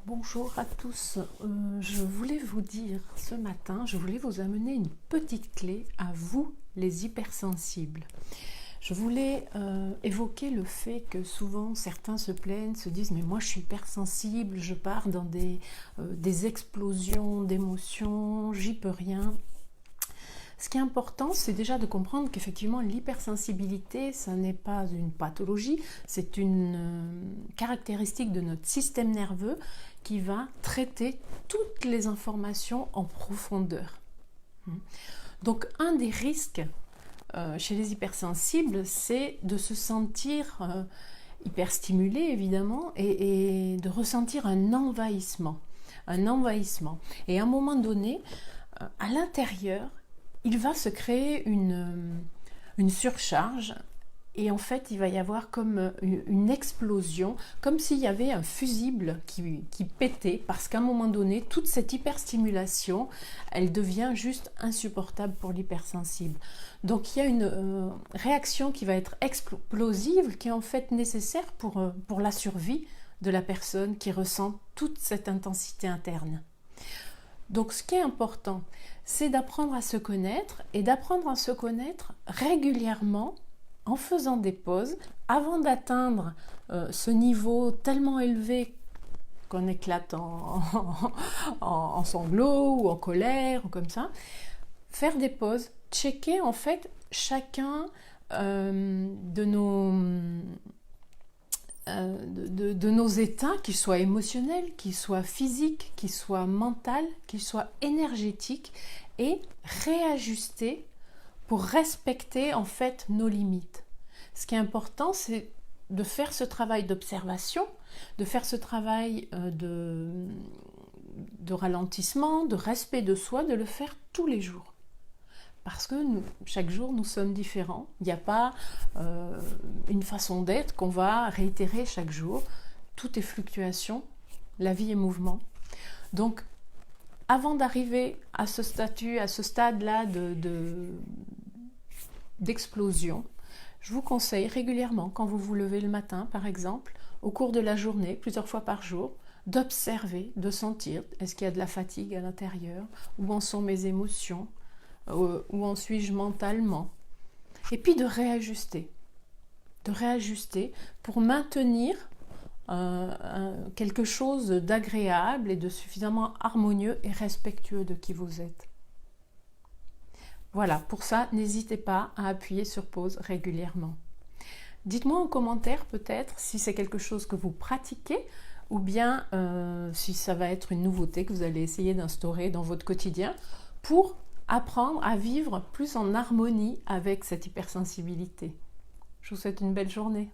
Bonjour à tous, je voulais vous dire ce matin, je voulais vous amener une petite clé à vous les hypersensibles. Je voulais évoquer le fait que souvent certains se plaignent, se disent mais moi je suis hypersensible, je pars dans des explosions d'émotions, j'y peux rien. Ce qui est important, c'est déjà de comprendre qu'effectivement l'hypersensibilité, ça n'est pas une pathologie, c'est une caractéristique de notre système nerveux qui va traiter toutes les informations en profondeur. Donc un des risques chez les hypersensibles, c'est de se sentir hyperstimulé évidemment et de ressentir un envahissement. Et à un moment donné, à l'intérieur, il va se créer une surcharge et en fait il va y avoir comme une explosion, comme s'il y avait un fusible qui pétait parce qu'à un moment donné, toute cette hyperstimulation, elle devient juste insupportable pour l'hypersensible. Donc il y a une réaction qui va être explosive qui est en fait nécessaire pour la survie de la personne qui ressent toute cette intensité interne. Donc ce qui est important, c'est d'apprendre à se connaître et d'apprendre à se connaître régulièrement en faisant des pauses avant d'atteindre ce niveau tellement élevé qu'on éclate en sanglots ou en colère ou comme ça. Faire des pauses, checker en fait chacun de nos états, qu'ils soient émotionnels, qu'ils soient physiques, qu'ils soient mentaux, qu'ils soient énergétiques, et réajuster pour respecter en fait nos limites. Ce qui est important, c'est de faire ce travail d'observation, de faire ce travail de ralentissement, de respect de soi, de le faire tous les jours. Parce que chaque jour, nous sommes différents. Il n'y a pas une façon d'être qu'on va réitérer chaque jour. Tout est fluctuation, la vie est mouvement. Donc, avant d'arriver à ce stade-là d'explosion, je vous conseille régulièrement, quand vous vous levez le matin, par exemple, au cours de la journée, plusieurs fois par jour, d'observer, de sentir, est-ce qu'il y a de la fatigue à l'intérieur, où en sont mes émotions, où en suis-je mentalement, et puis de réajuster pour maintenir quelque chose d'agréable et de suffisamment harmonieux et respectueux de qui vous êtes. Voilà, pour ça, n'hésitez pas à appuyer sur pause régulièrement. Dites-moi en commentaire peut-être si c'est quelque chose que vous pratiquez ou bien si ça va être une nouveauté que vous allez essayer d'instaurer dans votre quotidien pour apprendre à vivre plus en harmonie avec cette hypersensibilité. Je vous souhaite une belle journée.